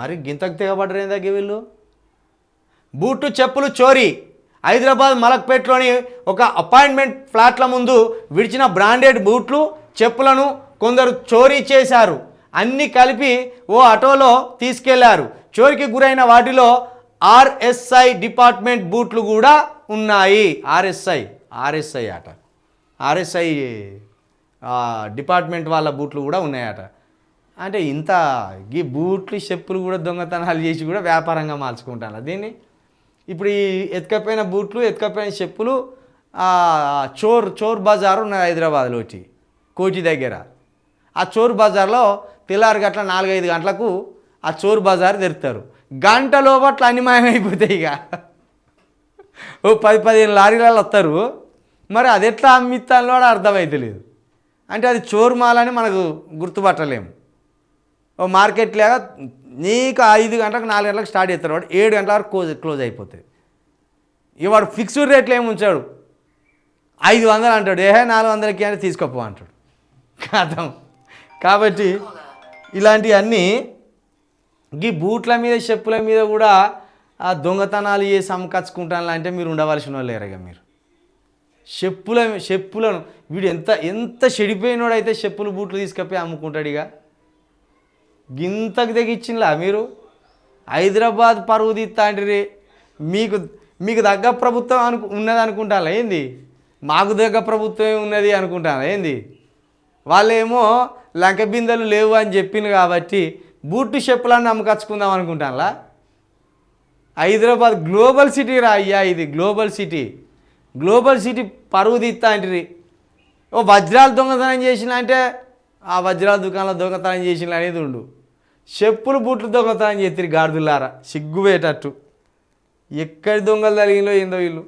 మరి గింతకు తెగబడ్డరేందాక వీళ్ళు. బూట్లు చెప్పులు చోరీ. హైదరాబాద్ మలక్పేట్లోని ఒక అపాయింట్మెంట్ ఫ్లాట్ల ముందు విడిచిన బ్రాండెడ్ బూట్లు చెప్పులను కొందరు చోరీ చేశారు. అన్నీ కలిపి ఓ ఆటోలో తీసుకెళ్లారు. చోరీకి గురైన వాటిలో ఆర్ఎస్ఐ డిపార్ట్మెంట్ బూట్లు కూడా ఉన్నాయి. ఆర్ఎస్ఐ అట, ఆర్ఎస్ఐ డిపార్ట్మెంట్ వాళ్ళ బూట్లు కూడా ఉన్నాయట. అంటే ఇంత ఈ బూట్లు చెప్పులు కూడా దొంగతనాలు చేసి కూడా వ్యాపారంగా మార్చుకుంటాను దీన్ని. ఇప్పుడు ఈ ఎత్తుకపోయిన బూట్లు ఎత్తుకపోయిన చెప్పులు చోర్ బజార్ ఉన్నది హైదరాబాద్లో వచ్చి కోటి దగ్గర. ఆ చోర్ బజార్లో తెల్లారి గట్ల 4-5 గంటలకు ఆ చోర్ బజార్ తెరుతారు. గంట లోపట్ల అన్ని మాయమైపోతాయి. ఇక ఓ 10-15 లారీలలో వస్తారు. మరి అది ఎట్లా అమ్మిస్తానో కూడా అర్థమవుతలేదు. అంటే అది చోర్ మాల్ అని మనకు గుర్తుపట్టలేము. ఓ మార్కెట్ లాగా నీకు 5 గంటలకు 4 గంటలకు స్టార్ట్ చేస్తారు. వాడు 7 గంటల వరకు క్లోజ్ అయిపోతుంది. ఇక వాడు ఫిక్స్డ్ రేట్లు ఏమి ఉంచాడు, 500 అంటాడు. 400కి అని తీసుకోపో అంటాడు. కాదం. కాబట్టి ఇలాంటివన్నీ ఈ బూట్ల మీద చెప్పుల మీద కూడా ఆ దొంగతనాలు చేసి అమ్మకచ్చుకుంటాను అంటే మీరు ఉండవలసిన వాళ్ళు లేరుగా. మీరు చెప్పులను వీడు ఎంత చెడిపోయినోడైతే చెప్పులు బూట్లు తీసుకపోయి అమ్ముకుంటాడు. ఇక గింతకు తెగిచ్చింలా మీరు. హైదరాబాద్ పరువు తీస్తాంటిరి. మీకు దగ్గర ప్రభుత్వం ఉన్నది అనుకుంటాను ఏంది, మాకు దగ్గర ప్రభుత్వం ఉన్నది అనుకుంటాను ఏంది. వాళ్ళేమో లంక బిందెలు లేవు అని చెప్పింది కాబట్టి బూట్లు చెప్పులన్నీ అమ్మకచ్చుకుందాం అనుకుంటానులా. హైదరాబాద్ గ్లోబల్ సిటీ రా అయ్యా, ఇది గ్లోబల్ సిటీ పరువు తీస్తాంటిరి. ఓ వజ్రాలు దొంగతనం చేసిన అంటే ఆ వజ్రాల దుకాణంలో దొంగతనం చేసిన అనేది ఉండు. చెప్పులు బూట్లు దొంగతనం చేతిరి గాడిదలారా, సిగ్గువేటట్టు. ఎక్కడి దొంగలు జరిగిలో ఏందో వీళ్ళు.